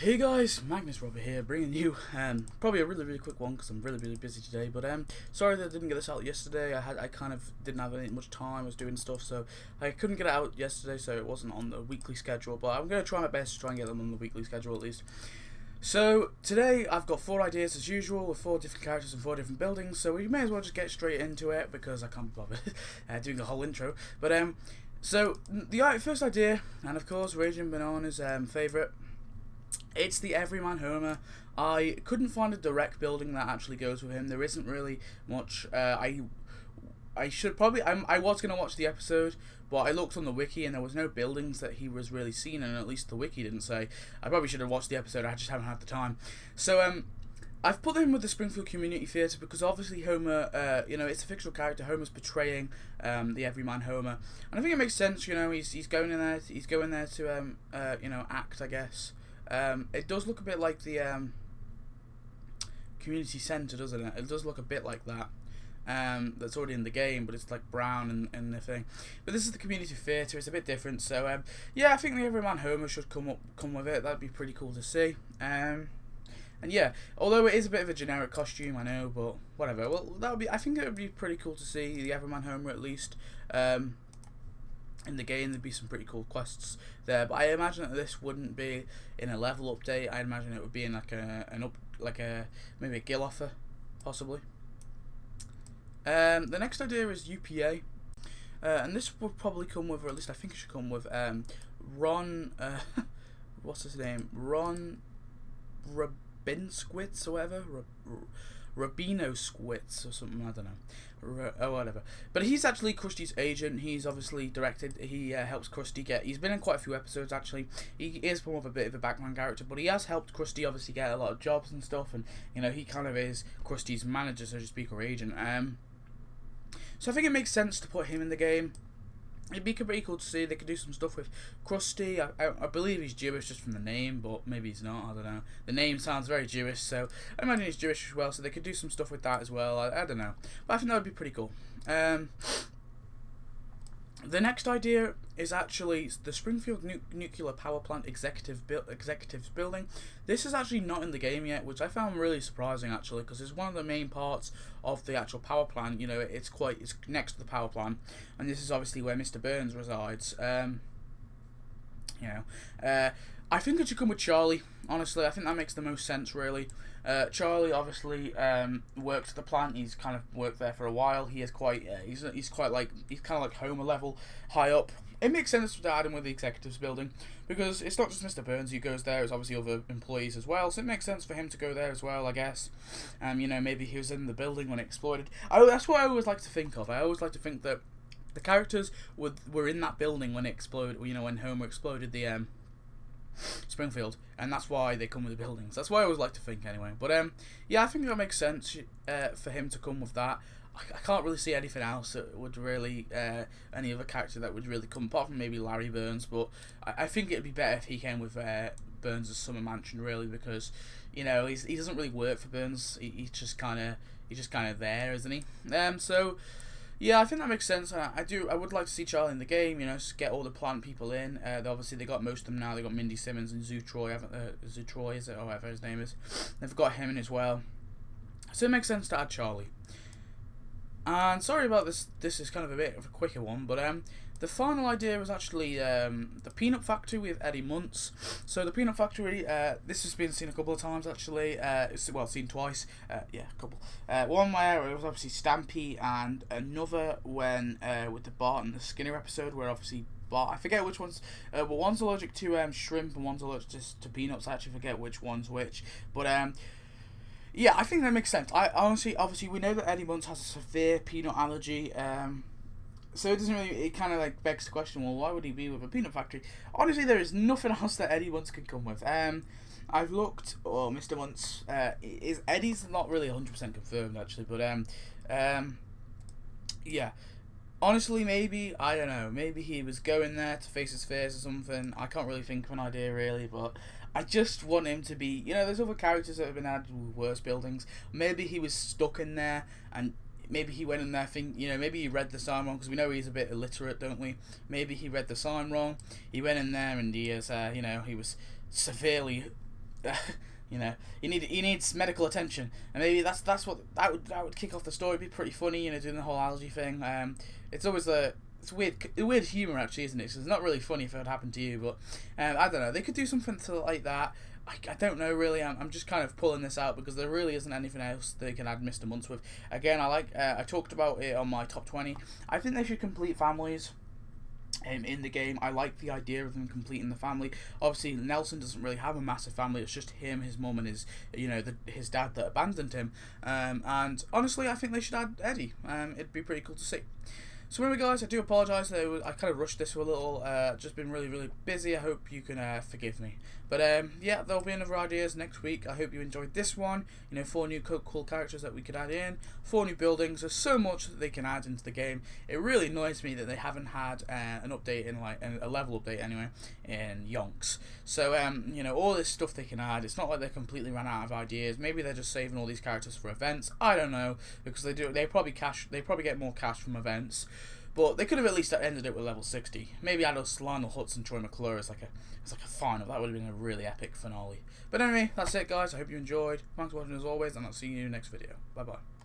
Hey guys, Magnus Robert here, bringing you probably a really quick one because I'm really busy today. But sorry that I didn't get this out yesterday. I kind of didn't have much time. I was doing stuff, so I couldn't get it out yesterday. So it wasn't on the weekly schedule. But I'm gonna try my best to try and get them on the weekly schedule at least. So today I've got 4 ideas as usual with 4 different characters and 4 different buildings. So we may as well just get straight into it because I can't bother doing the whole intro. But so the first idea, and of course Raging Banana's favourite. It's the Everyman Homer. I couldn't find a direct building that actually goes with him. There isn't really much. I was gonna watch the episode, but I looked on the wiki and there was no buildings that he was really seen, and at least the wiki didn't say. I probably should have watched the episode. I just haven't had the time. So I've put him with the Springfield Community Theatre because obviously Homer, it's a fictional character. Homer's portraying the Everyman Homer, and I think it makes sense. He's going in there. He's going there to act, I guess. It does look a bit like the community centre, doesn't it? It does look a bit like that. That's already in the game, but it's like brown and the thing. But this is the community theatre. It's a bit different. So yeah, I think the Everyman Homer should come with it. That'd be pretty cool to see. And yeah, although it is a bit of a generic costume, I know, but whatever. Well, I think it would be pretty cool to see the Everyman Homer at least. In the game, there'd be some pretty cool quests there, but I imagine that this wouldn't be in a level update. I imagine it would be in maybe a guild offer, possibly. The next idea is UPA, and this would probably come with, or at least I think it should come with Ron. What's his name? Ron Rabinowitz or whatever. Rabino Squits or something, I don't know, whatever. But he's actually Krusty's agent. He's obviously directed. He helps Krusty get. He's been in quite a few episodes actually. He is more of a bit of a background character, but he has helped Krusty obviously get a lot of jobs and stuff. And he kind of is Krusty's manager, so to speak, or agent. So I think it makes sense to put him in the game. It'd be pretty cool to see. They could do some stuff with Krusty. I believe he's Jewish just from the name, but maybe he's not. I don't know. The name sounds very Jewish, so I imagine he's Jewish as well. So they could do some stuff with that as well. I don't know, but I think that would be pretty cool. The next idea is actually the Springfield Nuclear Power Plant Executives Building. This is actually not in the game yet, which I found really surprising actually, because it's one of the main parts of the actual power plant. It's next to the power plant, and this is obviously where Mr. Burns resides. I think it should come with Charlie. Honestly, I think that makes the most sense, really. Charlie obviously works at the plant. He's kind of worked there for a while. He is quite. He's kind of like Homer level, high up. It makes sense to add him with the executives building because it's not just Mr. Burns who goes there. It's obviously other employees as well. So it makes sense for him to go there as well, I guess. Maybe he was in the building when it exploded. That's what I always like to think of. I always like to think that the characters were in that building when it exploded. When Homer exploded the Springfield, and that's why they come with the buildings. That's what I always like to think anyway. But yeah, I think that makes sense for him to come with that. I can't really see anything else that would really any other character that would really come, apart from maybe Larry Burns. But I think it'd be better if he came with Burns' summer mansion, really, because he doesn't really work for Burns. He's just kind of there, isn't he? So. Yeah, I think that makes sense. I would like to see Charlie in the game. Get all the plant people in. Obviously they got most of them now. They got Mindy Simmons and Zoo Troy, Zoo Troy, is it, or whatever his name is. They've got him in as well. So it makes sense to add Charlie. And sorry about this. This is kind of a bit of a quicker one, but the final idea was actually the Peanut Factory with Eddie Muntz. So the Peanut Factory, this has been seen a couple of times actually. Seen twice. Yeah, a couple. One where it was obviously Stampy, and another when with the Bart and the Skinner episode, where obviously Bart, I forget which ones, but one's allergic to shrimp and one's allergic to peanuts. I actually forget which one's which, but yeah, I think that makes sense. Obviously, we know that Eddie Muntz has a severe peanut allergy. So it doesn't really. It kind of like begs the question. Well, why would he be with a peanut factory? Honestly, there is nothing else that Eddie Muntz can come with. I've looked. Oh, Mr. Muntz. Eddie's not really 100% confirmed actually, but yeah. Honestly, maybe, I don't know. Maybe he was going there to face his fears or something. I can't really think of an idea really, but I just want him to be. There's other characters that have been added with worse buildings. Maybe he was stuck in there and. Maybe he went in there maybe he read the sign wrong, because we know he's a bit illiterate, don't we? Maybe he read the sign wrong. He went in there and he is, he was severely you know, he needs medical attention, and maybe that's what that would kick off the story. It'd be pretty funny, you know, doing the whole allergy thing. It's always it's weird humor actually, isn't it? So it's not really funny if it would happen to you, but I don't know. They could do something like that. I don't know really. I'm just kind of pulling this out because there really isn't anything else they can add Mr. Months with. Again, I talked about it on my top 20. I think they should complete families in the game. I like the idea of them completing the family. Obviously, Nelson doesn't really have a massive family. It's just him, his mum, and his dad that abandoned him. And honestly, I think they should add Eddie. It'd be pretty cool to see. So anyway, guys, I do apologise. I kind of rushed this a little. Just been really, really busy. I hope you can forgive me. But yeah, there'll be another ideas next week. I hope you enjoyed this one. You know, 4 new cool characters that we could add in, 4 new buildings. There's so much that they can add into the game. It really annoys me that they haven't had an update in a level update anyway in Yonks. So you know, all this stuff they can add. It's not like they completely ran out of ideas. Maybe they're just saving all these characters for events. I don't know, because they probably get more cash from events. But they could have at least ended it with level 60. Maybe add us Lionel Hutz and Troy McClure as like a final. That would have been a really epic finale. But anyway, that's it, guys. I hope you enjoyed. Thanks for watching as always, and I'll see you in the next video. Bye bye.